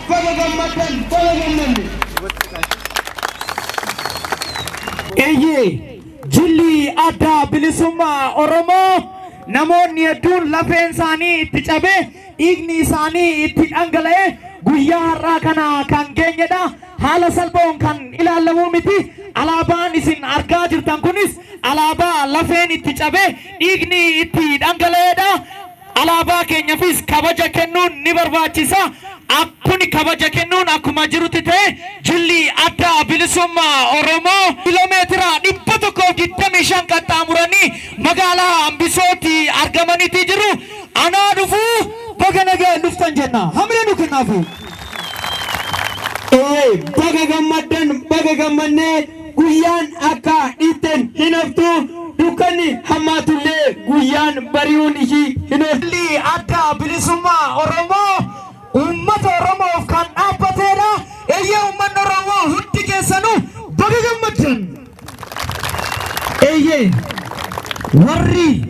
Bagagamatan, bagagamani. Eye, Jilli Adda Bilisumma Oromo, Namoni Adun Lafen Sani Tichabe, Igni Sani Titangale, Guya Rakana Kangengeda, Hala Salbon kan Ilalawumiti, Alaban is in Argajir Tankunis, Alaba Lafen Tichabe, Igni Titangaleda, Alaba Kenyafis, Kabaja Kenun, Nibarvachisa. Akkuni kabaja kennuun akkuma jirutti ta'e Jilli Adda Bilisumma Oromoo kiiloomeetira 125 qaxxaamuranii magaalaa Ambisootti argamaniiti jiru. Anaa dhufuu baga nagaa dhuftan jenna. Hamlee nu kennaafu. Baga gammaddan baga gammannee guyyaan akka dhiitten hin haftu dukkanni hammaatullee guyyaan bari'uun ishii hin haftu. Jilli Adda Bilisumma Oromoo ummata Oromoof kan dhaabbateedha. Eeyyee uummanni Oromoo hundi keessanuu baga gammaddan. Eeyyee warri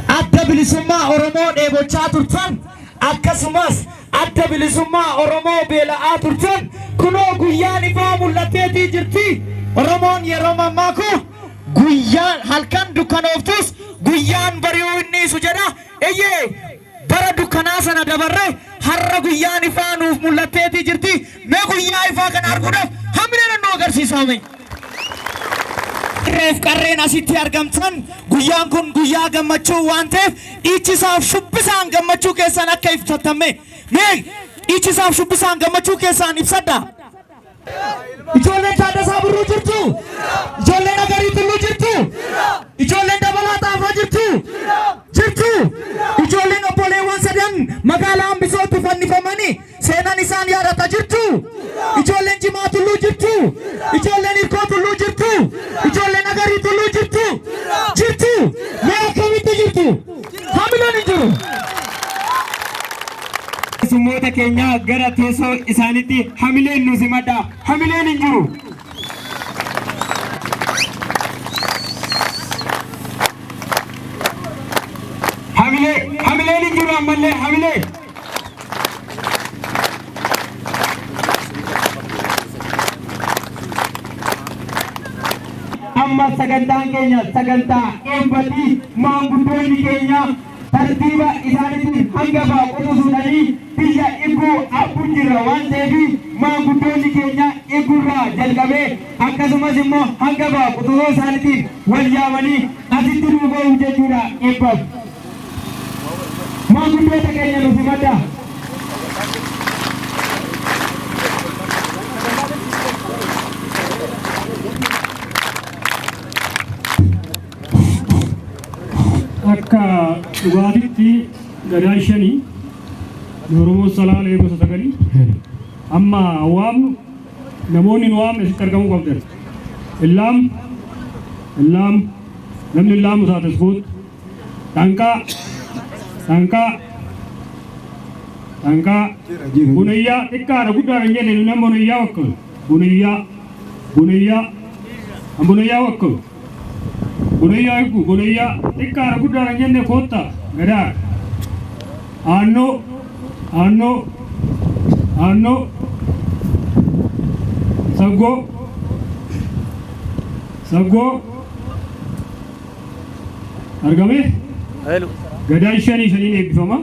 Adda Bilisummaa Oromoo dheebochaa turtan akkasumas Adda Bilisummaa Oromoo beela'aa turtan kunoo guyyaan ifaa mul'atteetii jirti. Oromoon yeroo ammaa kun guyyaan halkan dukkanooftus guyyaan bari'uu inni isu jedha. Eeyyee bara dukkanaa sana dabarre har'a guyyaan ifaa nuuf mul'atteetii jirti. Mee guyyaa ifaa kana arguudhaaf hamlee nu agarsiisame. Reef qarreen asitti argamtan guyyaan kun guyyaa gammachuu waan ta'eef dhiichisaaf shubbisaan gammachuu keessan akka ibsattame. Mee dhiichisaaf shubbisaan gammachuu keessan ibsadha. Ijoolleen Taaddasaa Birruu jirtu? Ijoolleen Nagarii Tulluu jirtu? Ijoolleen Dabalaa Xaafaa jirtu? Jirtu? Ijoolleen obboleewwan sadan magaalaa Ambisootti fannifamanii seenaan isaan yaadata jirtu? Ijoolleen Jimaa Tulluu jirtu? Ijoolleen Hirkoo Tulluu jirtu? Ijoolleen Nagarii Tulluu jirtu? Jirtu? Mee akkamitti jirtu? Hamileen hin jiru? Summoota keenya gara teessoo isaaniitti hamileen nu simadha. Hamileen hin jiru. Hamileen hin jiru ammallee hamilee. Amma sagantaan keenya sagantaa eebbati maanguddoonni keenya tartiiba isaaniitiin hanga ba'aa qotuudhaanii biyya eeguu abbuun jirra waan ta'eef maanguddoonni keenya eeguurraa jalqabee akkasumas immoo hanga ba'aa qotuu isaaniitiin wal yaamanii asitti nu ga'u jechuudha eebbaaf. Maanguddoota keenya nu simadha. Akka dhugaatitti gadaa shanii Oromoo salaalee gosa sagalii amma waamnu namoonni nu waamne asitti argamuu qabdan. Illaam namni illaamu taate ispoot Tankaa bunayyaa xiqqaadha guddaa kan jenne nama bunayyaa wakkalu bunayyaa wakkalu bunayyaa eegu bunayyaa xiqqaadha guddaa kan jenne kootta gadaa Aanno Saggoo argame gadaan shaniin eebbifama.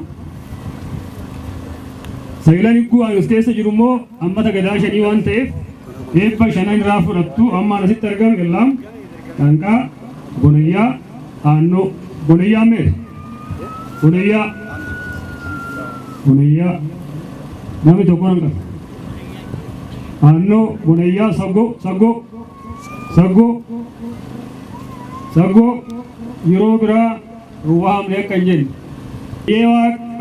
Sagaleen ikkuu as keessa jiru immoo ammata gadaa shanii waan ta'eef eebba shanan irraa fudhattu ammaan asitti argame Illaam Tankaa Bunayyaa Aannoo Bunayyaa mee Bunayyaa namni tokko nan qaba. Aannoo Bunayyaa Saggoo yeroo biraa waamne akka hin jenne.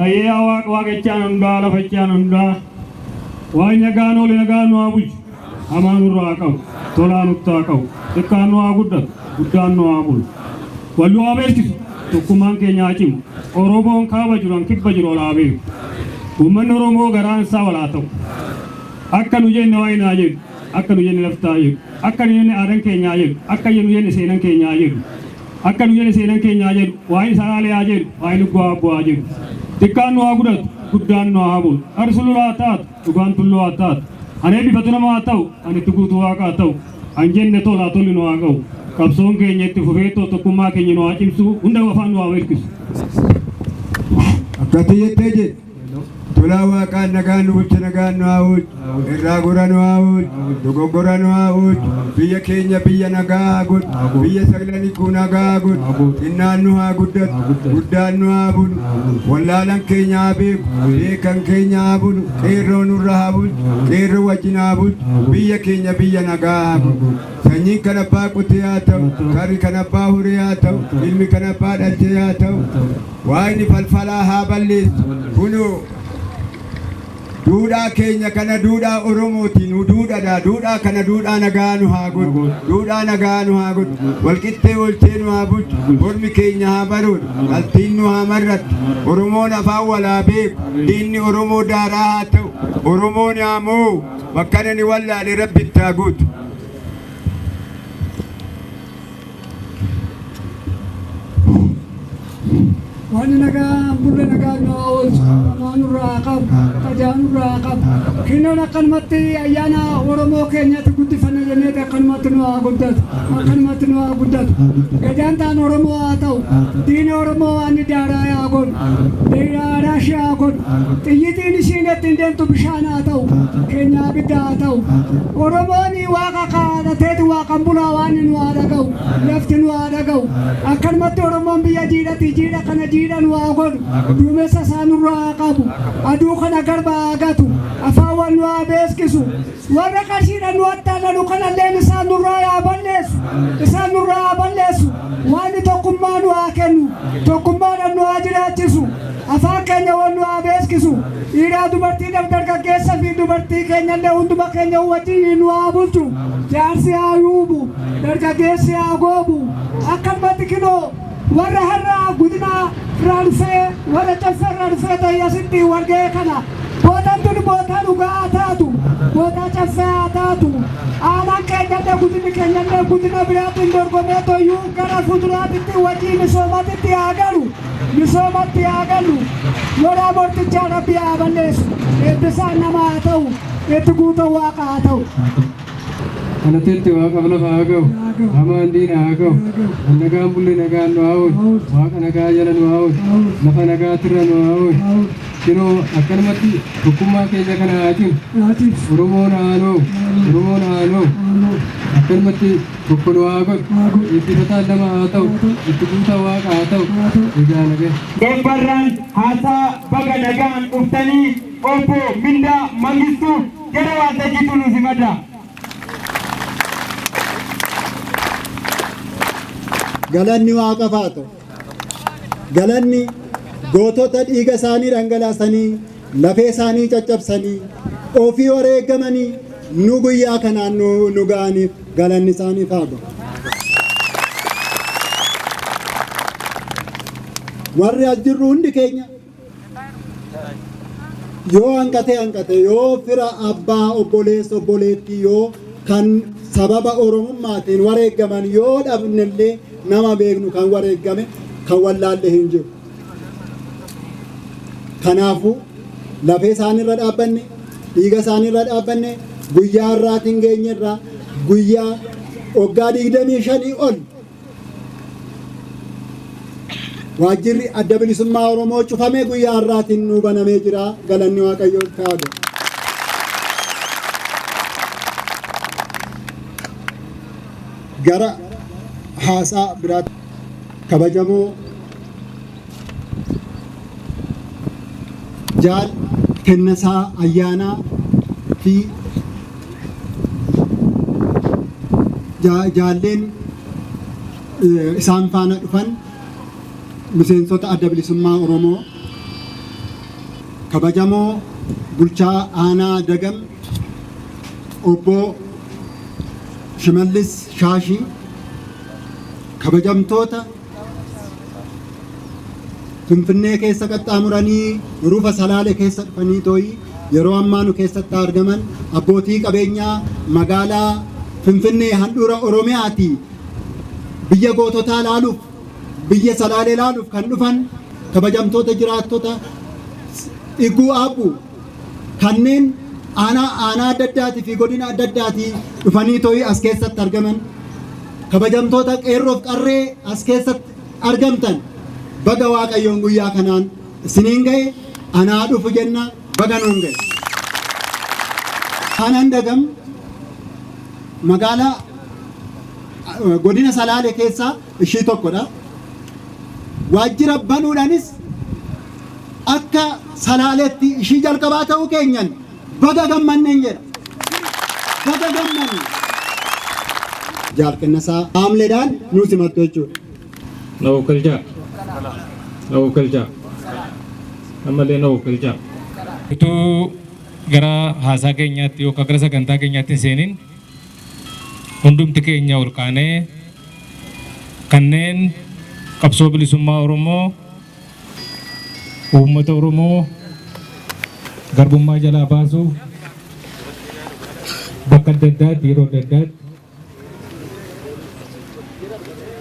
Ayyaa waaqechaan hundaa lafachaan hundaa waan nagaan oole nagaan nu haa bulchu hamaa nurraa haa qabu tolaa nutti haa qabu xiqqaan nu haa guddatu guddaan nu haa bulu wal nu haa beeksisu tokkummaan keenya haa cimu Oromoon kaaba jiran kibba jiru ol haa beeku uummanni Oromoo garaan isaa wal haa ta'u akka nu jenne waa hin haa jedhu akka nu jenne laftaa jedhu akka nu jenne aadaan keenyaa jedhu akka nu jenne seenaan keenyaa jedhu akka nu jenne seenaan keenyaa jedhu waa hin saraalee haa jedhu waa hin luggoo haa bu'aa jedhu xiqqaan nu haa guddatu guddaan nu haa bulu. Arsuluu haa taatu dhugaan tulluu haa taatu. Ani eebbifatu nama haa ta'u ani itti guutuu waaqa haa ta'u. An jenne tolaa tolli nu haa ga'u. Qabsoon keenya itti fufee tokkummaa keenya nu haa cimsu hunda afaan nu haa beeksisu. Akkatti jettee jedhe tolaa waaqaan nagaan nu bulche nagaan nu haa oolchu. Irraa gora nu haa oolchu. Dogoggora nu haa oolchu. Biyya keenya biyya nagaa haa godhu. Biyya saglanikuu nagaa haa godhu. Xinnaan nu haa guddatu. Guddaan nu haa bulu. Wallaalan keenya haa beeku. Beekan keenya haa bulu. Qeerroo nurra haa bulchu. Qeerroo wajjin haa bulchu. Biyya keenya biyya nagaa haa godhu. Sanyiin kan abbaa qotee haa ta'u. Karri kan abbaa horee haa ta'u. Ilmi kan abbaa dhalchee haa ta'u. Waaqni falfalaa haa balleessu. Kunoo duudhaa keenya kana duudhaa Oromooti nu duudhadha. Duudhaa kana duudhaa nagaa nu haa godhu. Duudhaa nagaa nu haa godhu. Walqixxee oolchee nu haa bulchu. Mormi keenya haa baroodhu. Galtiin nu haa marrattu. Oromoon afaan walaa beeku. Diinni Oromoo daaraa haa ta'u. Oromoon haa mo'u. Bakka nani wallaale rabbitti haa guutu. Wani nagaa bulle nagaa nu haa oolchu. Amaanurraa qabu. Tajaajilurraa qabu. Kinnoon akkanumatti ayyaana Oromoo keenyatti guddifanne jennee akkanumatti nu haa guddatu. Akkanumatti nu haa guddatu. Gajaan ta'an Oromoo haa ta'u. Diinni Oromoo waan daaraa haa godhu. Daaraa ishee haa godhu. Xiyyitiin ishiin ittiin deemtu bishaan haa ta'u. Keenya abidda haa ta'u. Oromoon waaqa kadhateeti waaqan bulaa waan nu haa dhaga'u. Lafti nu haa dhaga'u. Akkanumatti Oromoon biyya jiidhati jiidha kana jiidha nu haa godhu. Duumessa isaanirraa haa qabu. Aduu kana garba haa gatu. Afaan wal nu haa beeksisu. Warra qarshiidha nu attaananu kanalleen isaan nurraa haa balleessu. Isaan nurraa haa balleessu. Waan tokkummaa nu haa kennu. Tokkummaadhaan nu haa jiraachisu. Afaan keenya wal nu haa beeksisu. Dhiiraa dubartiidhaaf dargaggeessa fi dubartii keenyallee hunduma keenya wajjin nu haa bulchu. Jaarsi haa yuubu. Dargaggeessi haa goobu. Akkanumatti kinoo warra har'a godina irraa dhufee warra caffee irraa dhufee ta'e asitti wargee kana bootaan tuni bootaa dhugaa haa taatu. Bootaa caffee haa taatu. Aanaan keenyallee godinni keenyallee godina biraatiin dorgomee toyyuu gara fuulduraatti wajjin misoomaatti haa galu. Misoomatti haa galu. Loraa mortichaa rabbi haa balleessu. Eebbisaan nama haa ta'u. Itti guutuu waaqa haa ta'u. Kanatti waaqa lafa haa ga'u. Hamaan diina haa ga'u. Nagaan bulle nagaan nu haa oolu. Waaqa nagaa jala nu haa oolu. Lafa nagaatirra nu haa oolu. Kinoo akkanumatti tokkummaa keenya kana haa cimu. Oromoon haa lo'u. Oromoon haa lo'u. Akkanumatti tokko nu haa godhu. Eebbifataan lama haa ta'u. Itti guutaa waaqa haa ta'u. Egaa nagee. Eebbarraan haasaa baga nagaan dhuftanii obbo Mindaa Mangistuu gara waltajjiitu nu simadha. Galanni waaqa haa ta'u. Galanni gootota dhiiga isaanii dhangalaasanii lafee isaanii caccabsanii ofii wareegamanii nu guyyaa kanaan nu ga'aniif galanni isaaniif haa ta'u. Warri as jirru hundi keenya yoo hanqate yoo fira abbaa obboleessa obboleettii yoo kan sababa oromummaatiin wareegaman yoo dhabnellee nama beeknu kan wareegame kan wallaalle hin jiru. Kanaafuu lafee isaanirra dhaabbanne dhiiga isaanirra dhaabbanne guyyaa har'aatiin geenyerraa guyyaa waggaa 25 ol waajjirri adda bilisummaa Oromoo cufamee guyyaa har'aatiin nu banamee jira. Galanni Waaqayyoo haa ta'u. Gara haasaa biraatti kabajamoo jaal kennasaa ayyaanaa fi jaalleen isaan faana dhufan miseensota adda bilisummaa Oromoo kabajamoo bulchaa aanaa Dagam obbo Shimallis Shaashii kabajamtoota Finfinnee keessa qaxxaamuranii ruufa Salaalee keessa dhufanii tooyi yeroo ammaa nu keessatti argaman abbootii qabeenyaa magaalaa Finfinnee handhuura Oromiyaati biyya goototaa laaluuf biyya Salaalee laaluuf kan dhufan kabajamtoota jiraattota Iguu Aabbuu kanneen aanaa adda addaatii fi godina adda addaatii dhufanii too'ii as keessatti argaman kabajamtoota qeerroof qarree as keessatti argamtan baga Waaqayyoon guyyaa kanaan isiniin ga'e anaa dhufu jenna baga nuun ga'e. Kanan dagam magaalaa godina Salaalee keessaa ishii tokkodha. Waajjira banuudhaanis akka Salaaleetti ishii jalqabaa ta'uu keenyan baga gammanneen jedha. Baga gammanne. Jaalqinnasaa haamleedhaan nu simattu jechuudha. Na'u kalchaa. Ammallee na'u kalchaa. Utuu gara haasaa keenyaatti yookaan gara sagantaa keenyaatti seeniin hundumti keenya ol kaanee kanneen qabsoo bilisummaa Oromoo uummata Oromoo garbummaa jalaa baasuuf bakka adda addaatti yeroo adda addaatti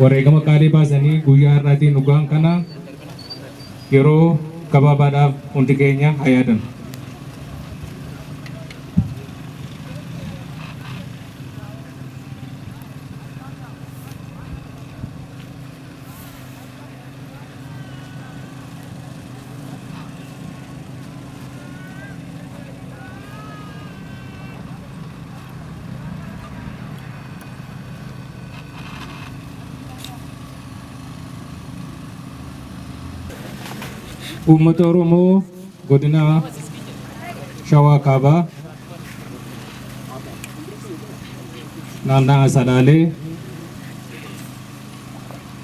wareegama qaalii baasanii guyyaa har'aatiin dhugaan kana yeroo gabaabaadhaaf hundi keenya haa yaadan. Uummata Oromoo godina Shawaa Kaabaa naannaa Salaalee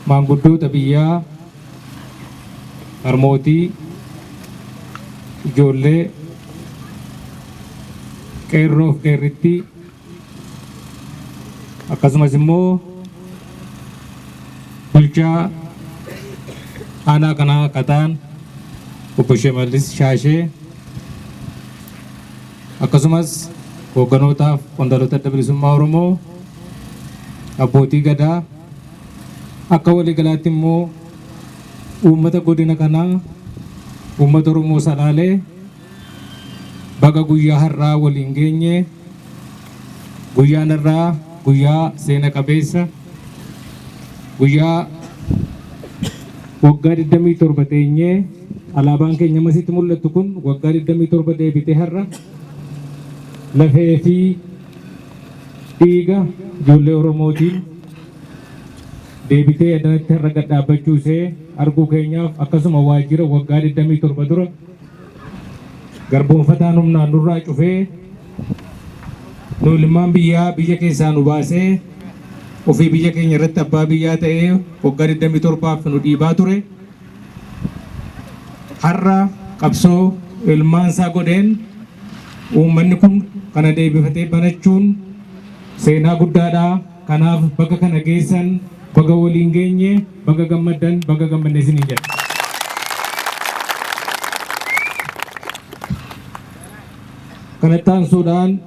maanguddoota biyyaa harmootii ijoollee qeerroof qeerrittii akkasumas immoo bulchaa aanaa kanaa qataan Obbo Shimallis Shaashee akkasumas hoogganotaaf qondaaltota adda bilisummaa Oromoo abbootii gadaa akka waliigalaatti immoo uummata godina kanaa uummata Oromoo Salaalee baga guyyaa har'aa waliin geenye guyyaan har'aa guyyaa seena qabeessa guyyaa waggaa 27 teenyee alaabaan keenya masitti mul'attu kun waggaa 27 deebitee har'a lafee fi dhiiga ijoollee Oromootiin deebitee adanatti har'a gad dhaabbachuu ishee arguu keenyaaf akkasuma waajjira waggaa 27 dura garboonfataan humnaan nurraa cufee nu ilmaan biyya keessaa nu baasee ofii biyya keenya irratti abbaa biyyaa ta'ee waggaa 27 nu dhiibaa ture. Har'a qabsoo ilmaan isaa godheen uummanni kun kana deebifatee banachuun seenaa guddaadha. Kanaaf baga kana geessan baga waliin geenye baga gammaddan baga gammanne isiniin jedha. Kanatti aansuudhaan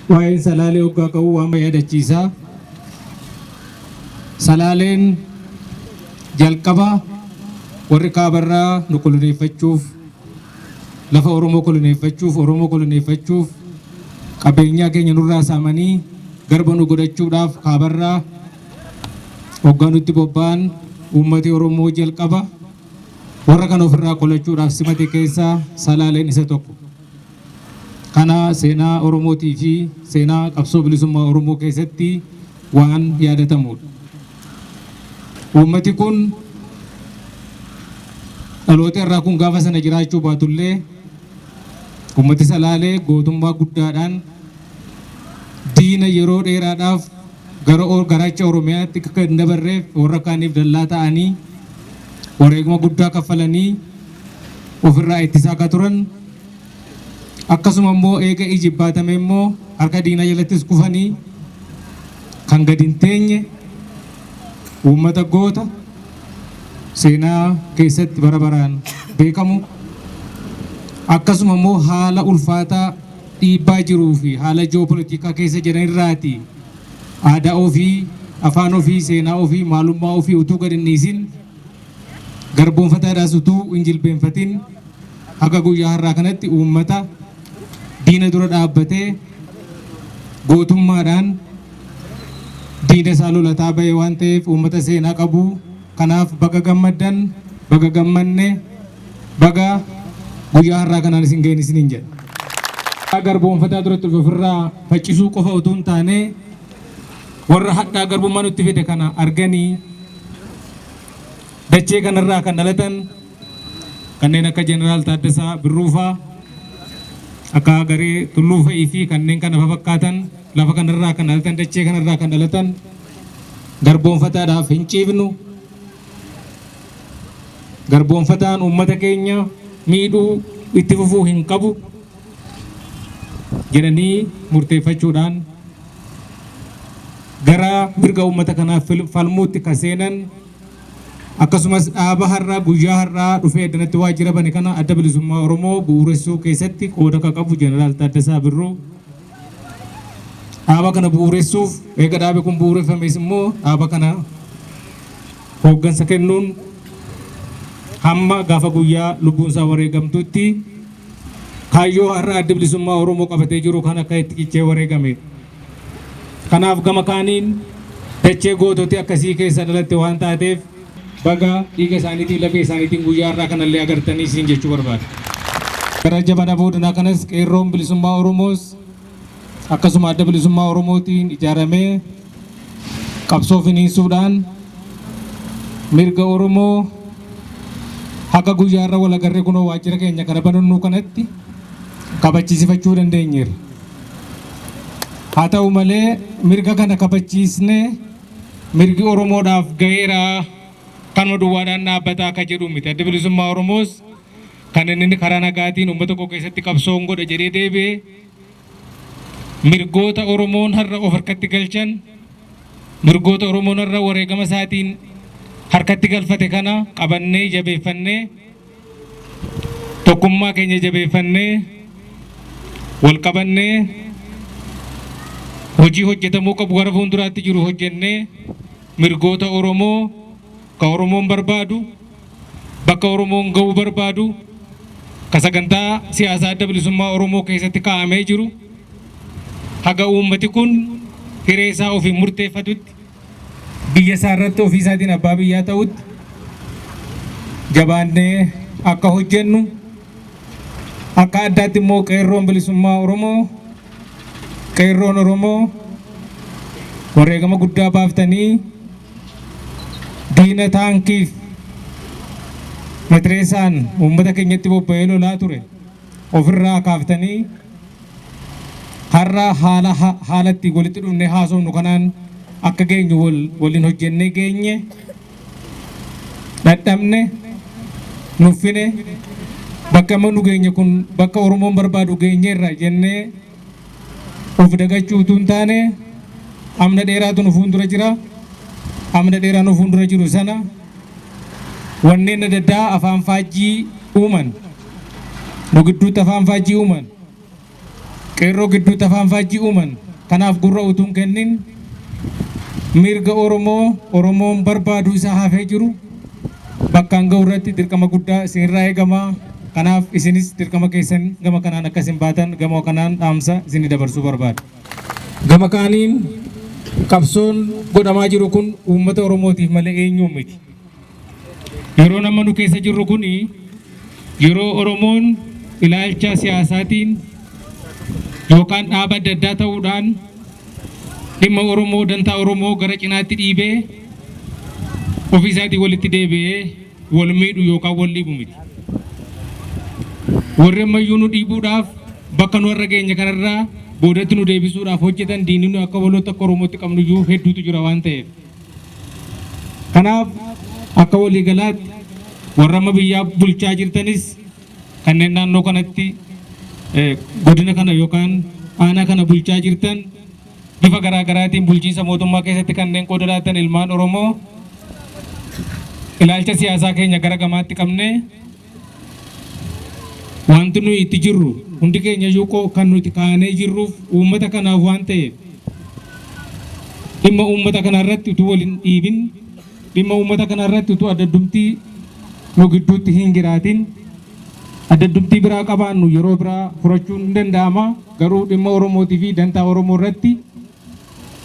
waa'een Salaalee hoggaa qabu waan yaadachiisaa. Salaaleen jalqaba warri kaabarraa nu koloneeffachuuf lafa Oromoo koloneeffachuuf qabeenyaa keenya nurraa saamanii garba nu godhachuudhaaf kaabarraa hoggaa nutti bobba'an uummati Oromoo jalqaba warra kana ofirraa qolachuudhaaf simate keessaa Salaaleen isa tokko. Kana seenaa Oromootii fi seenaa qabsoo bilisummaa Oromoo keessatti waan yaadatamudha. Uummati kun dhaloota irraa kun gaafa sana jiraachuu baatullee uummati Salaalee gootummaa guddaadhaan diina yeroo dheeraadhaaf garaacha Oromiyaatti akka hin dabarreef warra kaaniif dallaa ta'anii wareegama guddaa kaffalanii ofirraa ittisaa akka turan akkasuma immoo eega ijibbaatame immoo harka diina jalattis kufanii kan gadi hin teenye uummata goota seenaa keessatti bara baraan beekamu akkasuma immoo haala ulfaataa dhiibbaa jiruu fi haala ji'oopolitikaa keessa jiran irraati aadaa ofii afaan ofii seenaa ofii maalummaa ofii utuu gad hin dhiisin garboonfataadhaas utuu hin jilbeenfatin haga guyyaa har'aa kanatti uummata diina dura dhaabbatee gootummaadhaan diina isaa lolataa ba'e waan ta'eef uummata seenaa qabu. Kanaaf baga gammaddan, baga gammanne, baga guyyaa har'aa kanaan isin ga'een isiniin jedha. Garboonfataa duratti ofirraa faccisuu qofa utuu hin taane warra hadhaa garbummaa nutti fide kana arganii dachee kanarraa kan dhalatan kanneen akka Jeneraal Taaddasaa Birruufaa, akka garee Tulluu Fa'ii fi kanneen kana fakkaatan lafa kanarraa kan dhalatan, dachee kanarraa kan dhalatan garboonfataadhaaf hin ciifnu. Garboonfataan uummata keenya miidhuu itti fufuu hin qabu jedhanii murteeffachuudhaan gara mirga uummata kanaaf falmuutti kan seenan. Akkasumas dhaaba har'aa guyyaa har'aa dhufee addanatti waajjira bane kana adda bilisummaa Oromoo bu'uuressuu keessatti qooda kan qabu Jeneraal Taaddasaa Birruu. Dhaaba kana bu'uuressuuf eega dhaabi kun bu'uureffames immoo dhaaba kana hooggansa kennuun hamma gaafa guyyaa lubbuun isaa wareegamtutti kaayyoo har'a adda bilisummaa Oromoo qabatee jiru kan akka itti cichee wareegame. Kanaaf gama kaaniin dachee goototi akkasii keessa dhalatte waan taateef baga dhiiga isaaniitiin lafee isaaniitiin guyyaa har'aa kanallee agartanii isin jechuu barbaada. Gara jabana boodinaa kanas qeerroon bilisummaa Oromoos akkasuma adda bilisummaa Oromootiin ijaaramee qabsoo finiinsuudhaan mirga Oromoo haga guyyaa har'a wal agarree kunoo waajjira keenya kana banannuu kanatti kabachiisifachuu dandeenyeerra. Haa ta'u malee mirga kana kabachiisnee mirgi Oromoodhaaf ga'eera kanuma duwwaadhaan dhaabbataa akka jedhu miti. Adda bilisummaa Oromoos kan inni karaa nagaatiin uummata koo keessatti qabsoon godha jedhee deebi'ee mirgoota Oromoon har'a of harkatti galchan, mirgoota Oromoon har'a wareegama isaatiin harkatti galfate kana qabannee jabeeffannee tokkummaa keenya jabeeffannee wal qabannee hojii hojjetamuu qabu gara fuulduraatti jiru hojjennee mirgoota Oromoo ka Oromoon barbaadu bakka Oromoon ga'uu barbaadu ka sagantaa siyaasaa adda bilisummaa Oromoo keessatti kaa'amee jiru haga uummati kun hiree isaa ofiin murteeffatutti biyya isaa irratti ofii isaatiin abbaa biyyaa ta'utti jabaannee akka hojjennu akka addaatti immoo qeerroon bilisummaa Oromoo qeerroon Oromoo wareegama guddaa baaftanii diina taankiif matireessaan uummata keenyatti bobba'ee lolaa ture ofirraa kaaftanii har'a haalatti walitti dhufnee haasofnu kanaan akka geenyu waliin hojjennee geenye dadhabne nuffine bakka amma nu geenye kun bakka Oromoon barbaadu geenyeerra jennee of dagachuu utuu hin taane amna dheeraatu nu fuuldura jira. Amna dheeraa nu fuuldura jiru sana wanneen adda addaa afaan faajjii uuman nu gidduutti afaan faajjii uuman qeerroo gidduutti afaan faajjii uuman kanaaf gurra utuu hin kennin mirga Oromoon barbaadu isaa hafee jiru bakkaan ga'u irratti dirqama guddaa isinirraa eegama. Kanaaf isinis dirqama keessan gama kanaan akka isin baatan gama kanaan dhaamsa isinii dabarsuu barbaada. Gama kaaniin qabsoon godhamaa jiru kun uummata Oromootiif malee eenyuu miti. Yeroo nama nu keessa jirru kun yeroo Oromoon ilaalcha siyaasaatiin yookaan dhaaba adda addaa ta'uudhaan dhimma Oromoo dantaa Oromoo gara cinaatti dhiibee ofii isaatii walitti deebi'ee wal miidhu yookaan wal dhiibu miti. Warri ammayyuu nu dhiibuudhaaf bakka nu har'a geenye kanarraa boodatti nu deebisuudhaaf hojjetan diinni nu akka waloota akka Oromootti qabnuyyuu hedduutu jira waan ta'eef. Kanaaf akka waliigalaatti warra amma biyyaa bulchaa jirtanis kanneen naannoo kanatti godina kana yookaan aanaa kana bulchaa jirtan bifa garaagaraatiin bulchiinsa mootummaa keessatti kanneen qooda laatan ilmaan Oromoo ilaalcha siyaasaa keenya gara gamaatti qabnee wanti nuyi itti jirru hundi keenya iyyuu kan nuti kaanee jirruuf uummata kanaaf waan ta'eef dhimma uummata kanarratti utuu waliin dhiibin dhimma uummata kanarratti utuu adda addumtii nu gidduutti hin jiraatin adda dubbii biraa qabaannu yeroo biraa furachuun hin danda'ama. Garuu dhimma Oromootii fi dantaa Oromoo irratti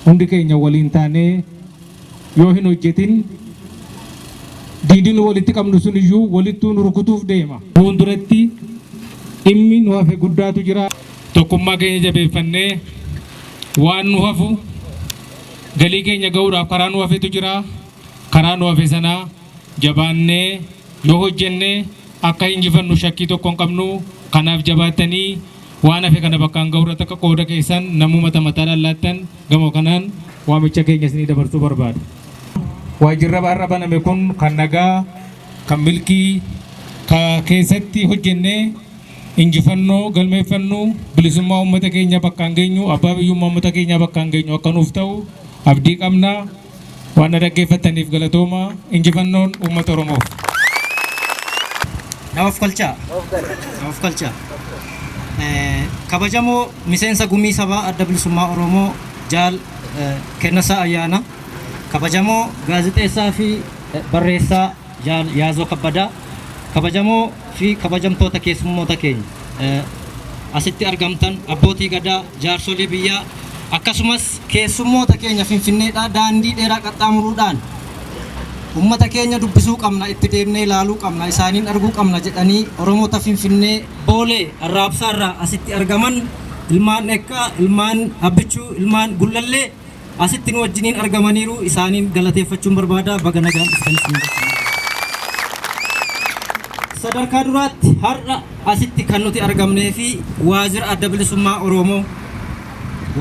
hundi keenya waliin taanee yoo hin hojjetin diidii nu walitti qabnu sun iyyuu walittuu nu rukutuuf deema. Fuulduratti dhimmi nu hafe guddaatu jira. Tokkummaa keenya jabeeffannee waan nu hafu galii keenya ga'uudhaaf karaa nu hafetu jira. Karaa nu hafe sanaa jabaannee yoo hojjenne akka injifannu shakkii tokko hin qabnu. Kanaaf jabaattanii waan hafe kana bakkaan ga'uurratti akka qooda keessan namuu mataadhaan laattan gamoo kanaan waamicha keenya isinii dabarsuu barbaadu. Waajjirri har'a baname kun kan nagaa, kan milkii, kan keessatti hojjennee injifannoo galmeeffannuu bilisummaa uummata keenya bakkaan geenyu, abbaa biyyummaa uummata keenya bakkaan geenyu akka nuuf ta'u abdii qabna. Waan dhaggeeffataniif galatooma. Injifannoon uummata Oromoof. Naaf kalcha. Kabajamoo miseensa gumii sabaa adda bilisummaa Oromoo Jaal Kennasaa Ayyaana. Kabajamoo gaazexeessaa fi barreessaa Jaal Yaazoo Kabbadaa. Kabajamoo fi kabajamtoota keessummoota keenya asitti argamtan abbootii gadaa, jaarsolii biyyaa, akkasumas keessummoota keenya Finfinneedhaa daandii dheeraa qaxxaamuruudhaan uummata keenya dubbisuu qabna, itti deemnee ilaaluu qabna, isaaniin arguu qabna jedhanii Oromoota Finfinnee Boolee Arraabsaarraa asitti argaman ilmaan Ekkaa, ilmaan Abbichuu, ilmaan Gullallee asitti nu wajjiniin argamaniiru. Isaaniin galateeffachuun barbaada. Baga nagaan dhuftanis. Sadarkaa duraatti har'a asitti kan nuti argamnee fi waajjira adda bilisummaa Oromoo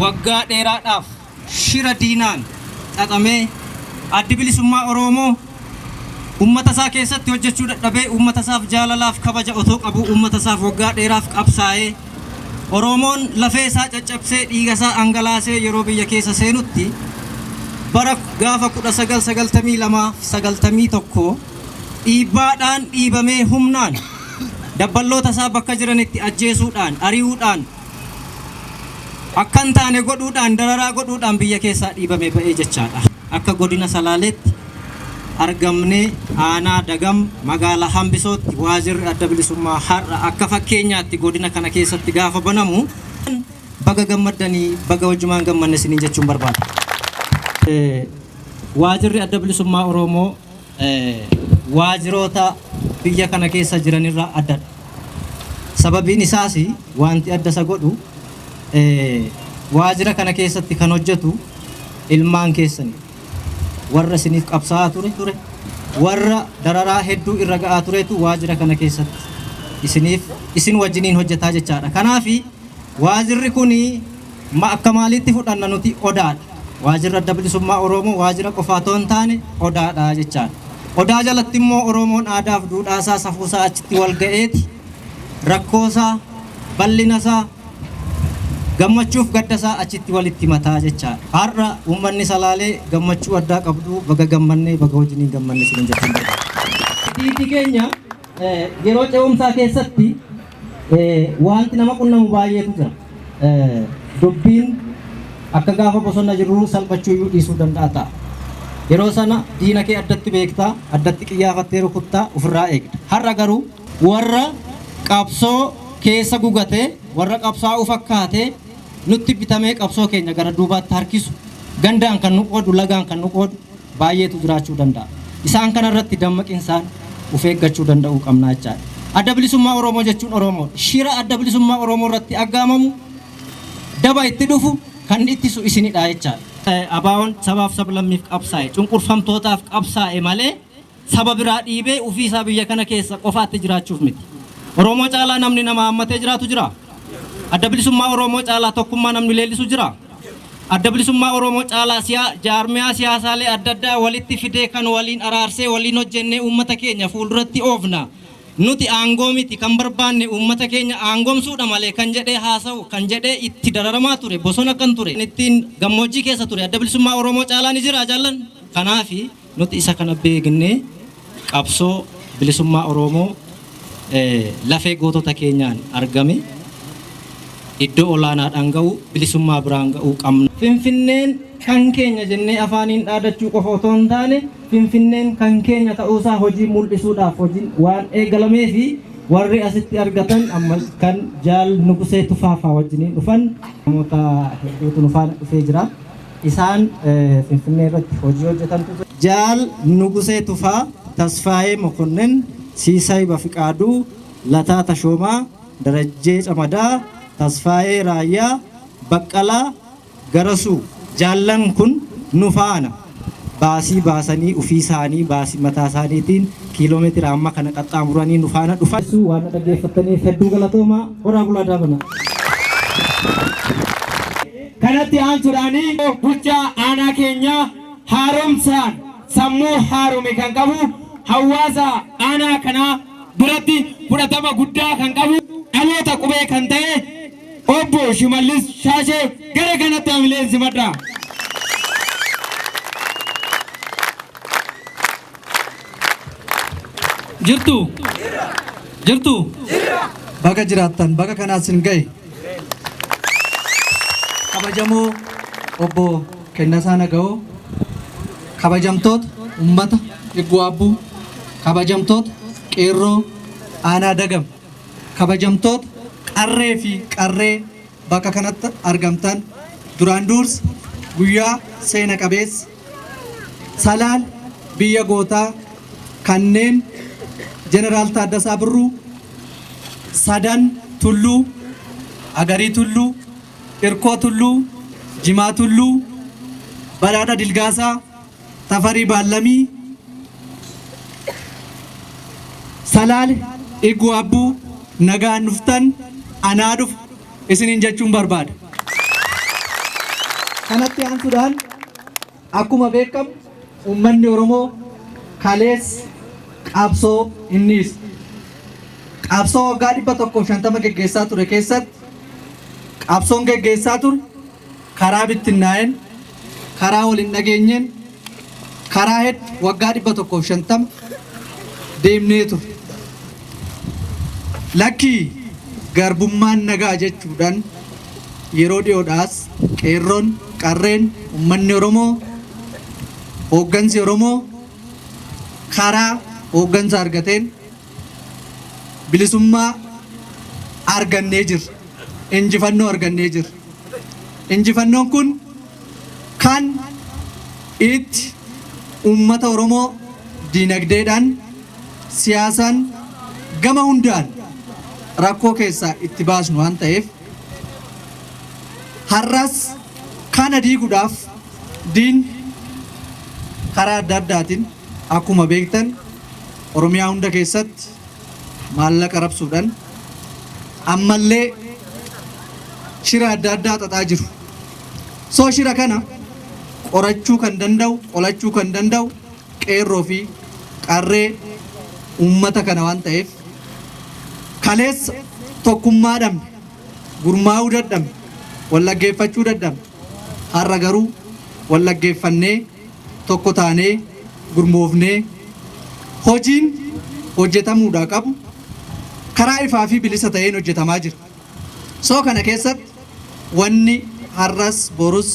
waggaa dheeraadhaaf shira diinaan xaxamee addi bilisummaa Oromoo uummata isaa keessatti hojjechuu dadhabee uummata isaaf jaalalaaf kabaja otoo qabu uummata isaaf waggaa dheeraaf qabsaa'ee Oromoon lafee isaa caccabsee dhiiga isaa angalaasee yeroo biyya keessa seenutti bara gaafa 1992-91 dhiibbaadhaan dhiibamee humnaan dabballoota isaa bakka jiranitti ajjeesuudhaan ari'uudhaan akka hin taane godhuudhaan dararaa godhuudhaan biyya keessaa dhiibamee ba'ee jechaadha. Akka godina Salaaleetti argamnee aanaa Dagam magaalaa Hambisootti waajjirri adda bilisummaa har'a akka fakkeenyaatti godina kana keessatti gaafa banamu baga gammaddanii baga wajjumaan gammanne isiniin jechuun barbaada. Waajjirri adda bilisummaa Oromoo waajjiroota biyya kana keessa jiranirraa addadha. Sababiin isaas wanti adda isa godhu waajjira kana keessatti kan hojjetu ilmaan keessanii warra isiniif qabsaa'aa ture warra dararaa hedduu irra ga'aa turetu waajjira kana keessatti isin wajjiniin hojjetaa jechaadha. Kanaaf waajjirri kun akka maalitti fudhanna nuti odaadha. Waajjirri adda bilisummaa Oromoo waajjira qofaa otoo hin taane odaadha jechaadha. Odaa jalatti immoo Oromoon aadaaf duudhaasaa safuusaa achitti wal ga'eeti rakkoosaa bal'inasaa gammachuuf gaddasaa achitti walitti mataa jechaadha. Har'a uummanni Salaalee gammachuu addaa qabdu baga gammannee baga wajjiniin gammanne isin jechuun barbaada. Diinni keenya yeroo ce'umsaa keessatti wanti nama qunnamu baay'eetu jira. Dubbiin akka gaafa bosona jirru salphachuu iyyuu dhiisuu danda'a ta'a. Yeroo sana diina kee addatti beektaa, addatti qiyyaafattee rukuttaa ofirraa eegda. Har'a garuu warra qabsoo keessa gugatee, warra qabsaa'uu fakkaatee nutti bitamee qabsoo keenya gara duubaatti harkisu, gandaan kan nu qoodu, lagaan kan nu qoodu baay'eetu jiraachuu danda'a. Isaan kanarratti dammaqinsaan of eeggachuu danda'uu qabna jechaadha. Adda bilisummaa Oromoo jechuun Oromoodha. Shira adda bilisummaa Oromoo irratti aggaamamu daba itti dhufu kan ittisu isinidha jechaadha. Abaawoon sabaaf sablammiif qabsaa'e cunqurfamtootaaf qabsaa'e malee saba biraa dhiibee ofii isaa biyya kana keessa qofaatti jiraachuuf miti. Oromoo caalaa namni nama hammatee jiraatu jira. Adda bilisummaa Oromoo caalaa tokkummaa namni leellisu jira. Adda bilisummaa Oromoo caalaa jaarmiyaa siyaasaalee adda addaa walitti fidee kan waliin araarsee waliin hojjennee uummata keenya fuulduratti oofna. Nuti aangoo miti kan barbaanne uummata keenya aangomsuudha malee kan jedhee haasa'u kan jedhee itti dararamaa ture bosona kan ture ittiin gammoojjii keessa ture adda bilisummaa Oromoo caalaa ni jira jaallan. Kanaaf nuti isa kana beeknee qabsoo bilisummaa Oromoo lafee gootota keenyaan argame iddoo olaanaadhaan ga'u bilisummaa biraan ga'uu qabna. Finfinneen kan keenya jennee afaaniin dhaadachuu qofa otoo hin taane Finfinneen kan keenya ta'uusaa hojii mul'isuudhaaf hojiin waan eegalamee fi warri asitti argatan amma kan jaal Nugusee Tufaafaa wajjiniin dhufan namoota hedduutu nufaan dhufee jira. Isaan Finfinnee irratti hojii hojjetantu jaal Nugusee Tufaa, Tasfaayee Mokonnin, Siisay Bafiqaaduu, Lataa Tashoomaa, Darajjee Camadaa, Tasfaayee Raayyaa, Baqqalaa Garasuu. Jaallan kun nu faana baasii baasanii ofii isaanii baasii mataa isaaniitiin kiiloomeetira amma kana qaxxaamuranii nu faana dhufan. Waan dhaggeeffataniif hedduu galatoomaa. Horaa bulaa daabana. Kanatti aansuudhaanii bulchaa aanaa keenyaa haaromsaan sammuu haarome kan qabu hawaasa aanaa kanaa biratti fudhatama guddaa kan qabu dhaloota qubee kan ta'e obbo Shimallis Shaashee gara kanatti hamileen simadha. Jirtu baga jiraattan baga kanaas hin gahe kabajamoo obbo Kennasaa Naga'oo, kabajamtoota ummata Iggoo Abbuu, kabajamtoota qeerroo aanaa Dagam, kabajamtoota qarree fi qarree bakka kanatti argamtan duraan dursa guyyaa seena qabeessa Salaal biyya gootaa kanneen Jeneraal Taaddasaa Birruu, Sadan Tulluu, Agarii Tulluu, Irkoo Tulluu, Jimaa Tulluu, Badhaadha Dilgaasaa, Tafarii Baallamii, Salaal Iggoo Abbuu nagaan dhuftan anaa dhufu isiniin jechuun barbaada. Kanatti aansuudhaan akkuma beekamu uummanni Oromoo kaleessa qabsoo innis qabsoo waggaa 150 geggeessaa ture keessatti qabsoon geggeessaa ture karaa bittinnaa'een karaa waliin dhageenyeen karaa hedduu waggaa 150 deemnee ture. Lakkii garbummaan nagaa jechuudhaan yeroo dhiyoodhaas qeerroon qarreen uummanni Oromoo hooggansi Oromoo karaa hooggansa argateen bilisummaa argannee jirra. Injifannoo argannee jirra. Injifannoon kun kan itti uummata Oromoo diinagdeedhaan siyaasaan gama hundaan rakkoo keessaa itti baasnu waan ta'eef har'as kana diiguudhaaf diin karaa adda addaatiin akkuma beektan Oromiyaa hunda keessatti maallaqa rabsuudhaan ammallee shira adda addaa xaxaa jiru. Soo shira kana qorachuu kan danda'u, qolachuu kan danda'u qeerroo fi qarree uummata kana waan ta'eef kaleessa tokkummaa dhabne, gurmaa'uu dadhabne, wallaggeeffachuu dadhabne. Har'a garuu wallaggeeffannee tokko taanee gurmoofnee hojiin hojjetamuudhaa qabu karaa ifaa fi bilisa ta'een hojjetamaa jira. Soo kana keessatti wanni har'as borus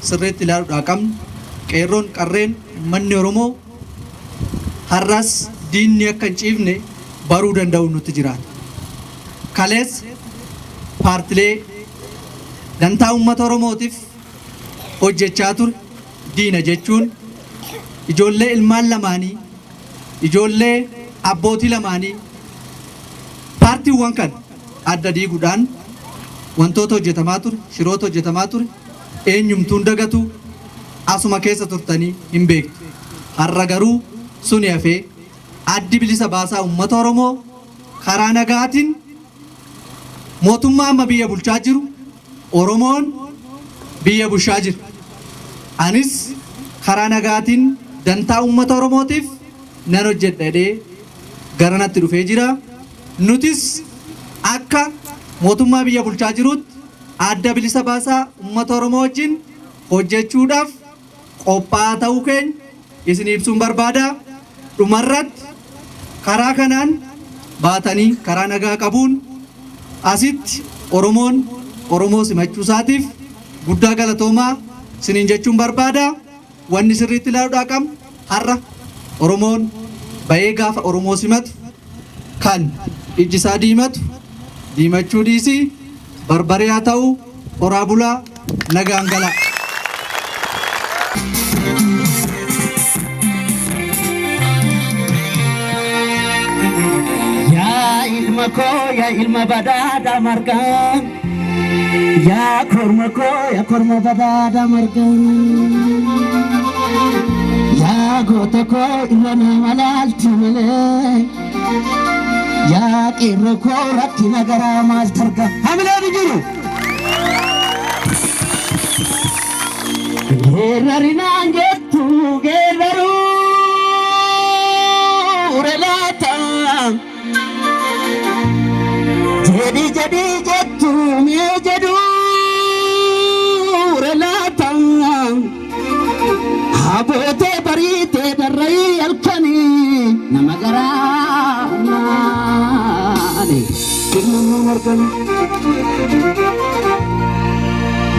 sirriitti ilaaluudhaa qabnu qeerroon qarreen uummanni Oromoo har'as diinni akka hin ciifne baruu danda'u nutti jiraata. Kaleessa paartilee dantaa uummata Oromootiif hojjechaa ture diina jechuun ijoollee ilmaan lamaanii, ijoollee abbootii lamaanii paartiiwwan kan adda diiguudhaan wantoota hojjetamaa ture, shiroota hojjetamaa ture eenyumtuun dagatu asuma keessa turtanii hin beektu. Har'a garuu suni hafee addi bilisa baasaa uummata Oromoo karaa nagaatiin mootummaa amma biyya bulchaa jiru Oromoon biyya bulchaa jiru. Anis karaa nagaatiin dantaa uummata Oromootiif nan hojjedha jedhee garanatti dhufee jira. Nutis akka mootummaa biyya bulchaa jirutti adda bilisa baasaa uummata Oromoo wajjin hojjechuudhaaf qophaa'aa ta'uu keenya isin ibsuun barbaada. Dhumarratti karaa kanaan baatanii karaa nagaa qabuun asitti Oromoon Oromoo simachuu isaatiif guddaa galatoomaa isiniin jechuun barbaada. Wanni sirriitti ilaaluudhaa qabnu har'a Oromoon bahee gaafa Oromoo simatu kan ijji isaa diimatu diimachuu dhiisii barbaree haa ta'u horaa bulaa nagaan galaa. Ya ilma badada margan ya korma badada margan ya gota ko ilana malalti male ya qirro ko rakki nagara mal targa hamle dijiru gerarina jettu geraru relata jadi jattu me jadu relata habote barite darai alkani namagara nani kinu markan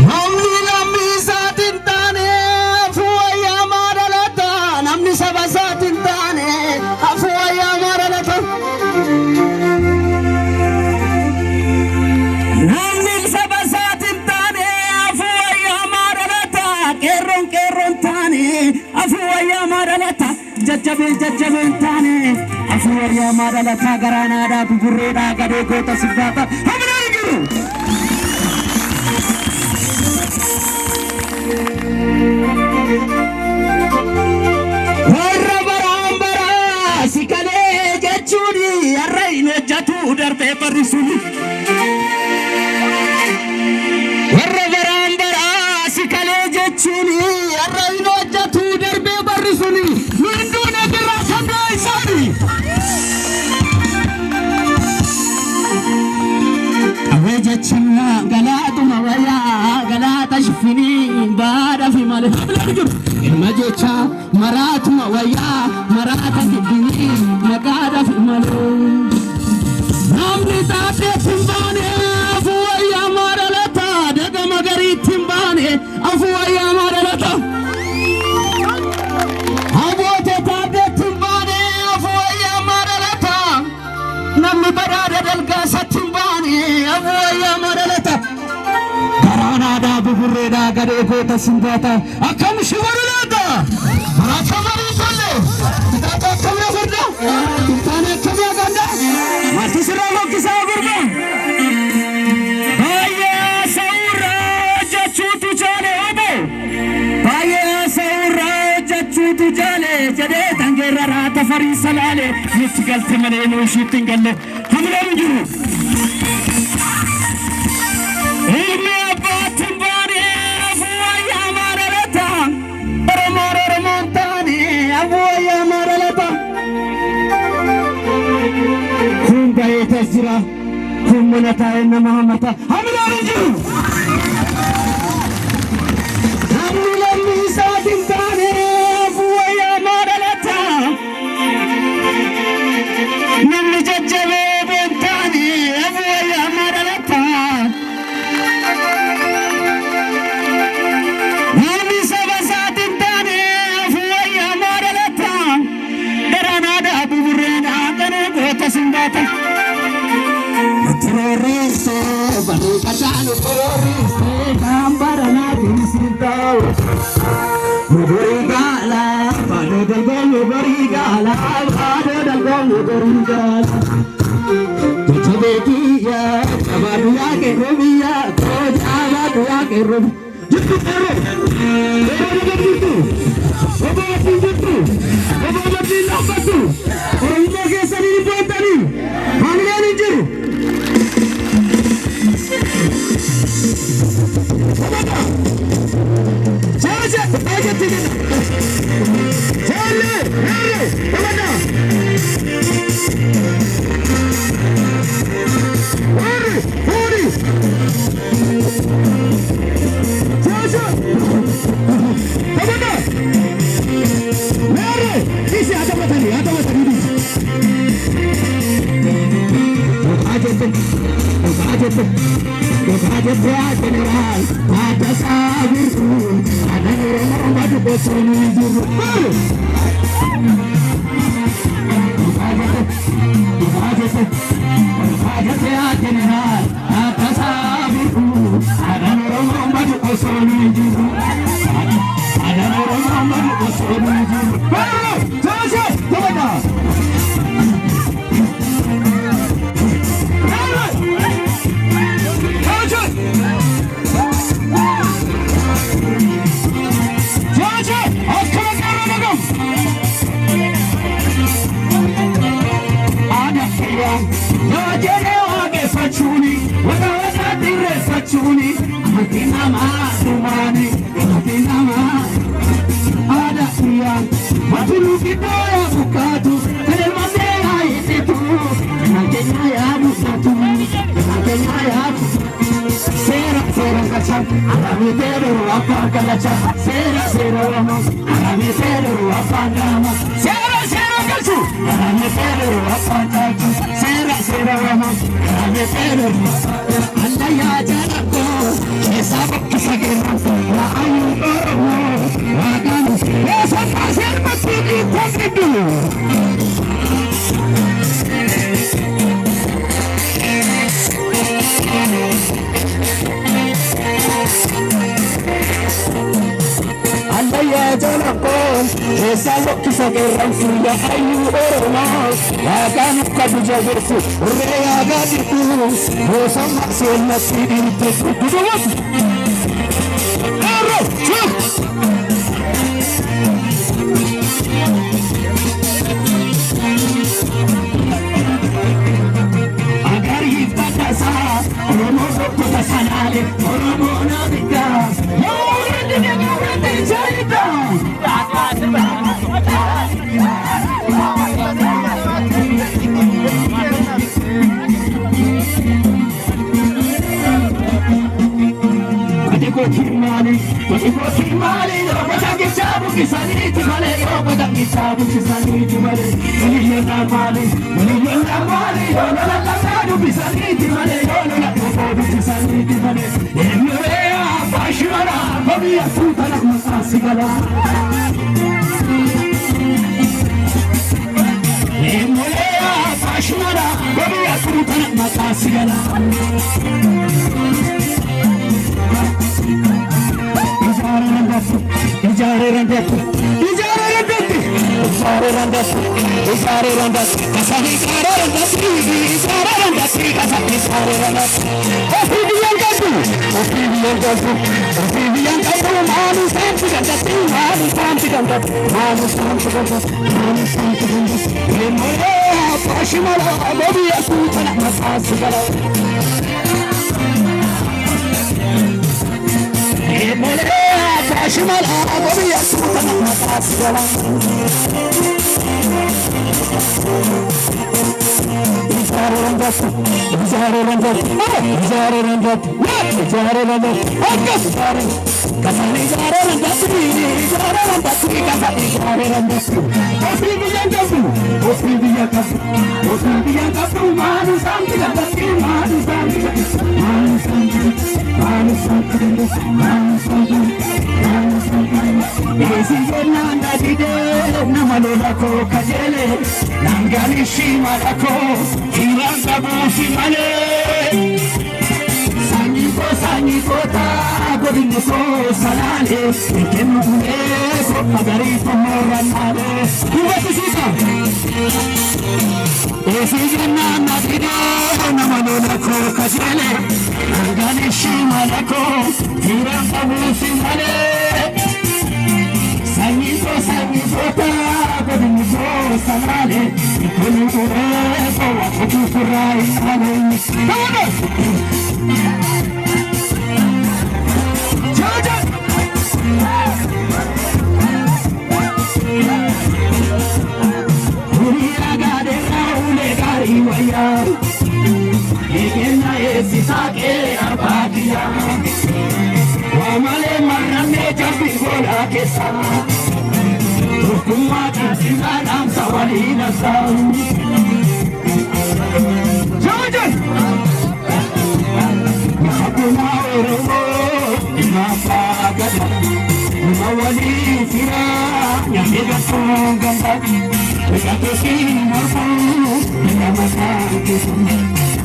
namni namni satin tane afuya maralata namni sabasatin tane afuya maralata jajjaben taane afuwariya madalata garanaadha gugurreedha gadee goota sibbaata hamna jiru warra baraambara sikalee jechuuni har'a hin hojjatu darbee barrisuni warra baraambara sikalee jechuuni har'a hin hojjatu darbee barrisuni jechina galatu mawaya galata shfini bada fi mal ilma jecha maratu mawaya marata kibini magada fi mal namni taate timbane afuwaya maralata daga magari timbane afuwaya maralata abote taate timbane afuwaya maralata namni barada dalga satimbane afuwaya maralata garanaadha gugurreedha gadee goota simbaata akkam shibarulaata marata mariifalle kitaaba akkamii afarda kintaane akkamii aganda marti sirraa lokkisaa gurba baay'ee sa'urraa jechuutu jaale obo baay'ee sa'urraa jechuutu jaale jedhee tangeerra raata farii salaale nutti galte malee nuu ishiitti hin galle hamleen jiru ilmi abbaatiin baane afuwayya maralata oromoon taane afuwayya maralata kun baheetas jira kun mana taa'e nama hamata hamlaan jiru namni lammii isaatiin taane afuwayya maralata namni jajjabee beektaane afuwayya maralata namni saba isaatiin taane afuwayya maralata garanaadha gugurreedha gadee goota simbaata terroriste barreeffachaan terroriste gambara naatiin sintaa'u mugurii gaala baadoo dalgoon mugurii gaala baadoo dalgoon mugurii gaala jajjabeetiyya jabaadhu yaa qeerroo biyya koo jabaadhu yaa qeerroo jirtu qeerroo jirtu obootiin jirtu obootiin dhaabbattu oromoo keessanii ni boontanii hamileen hin jiru general pada sabirku ada orang bersama juru baru jeneraal Taaddasaa Birruu aadaan Oromoo madu osoo nu jiru aadaan Oromoo madu osoo nu jiru. Taasise taphataa.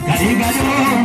Gadi gado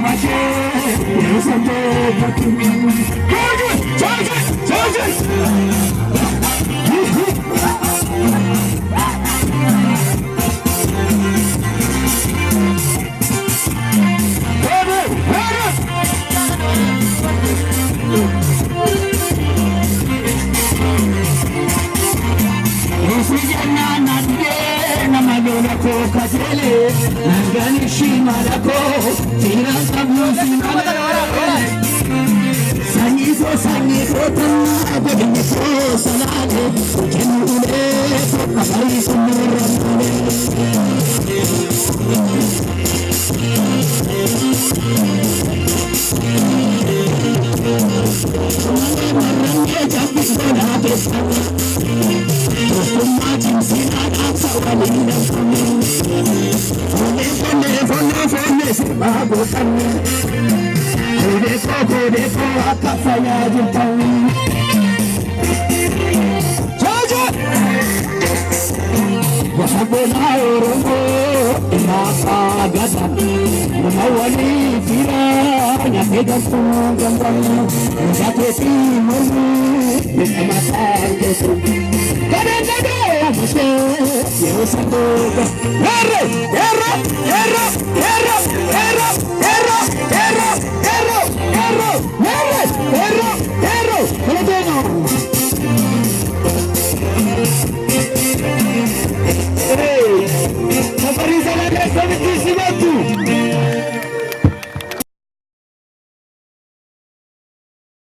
Guerra!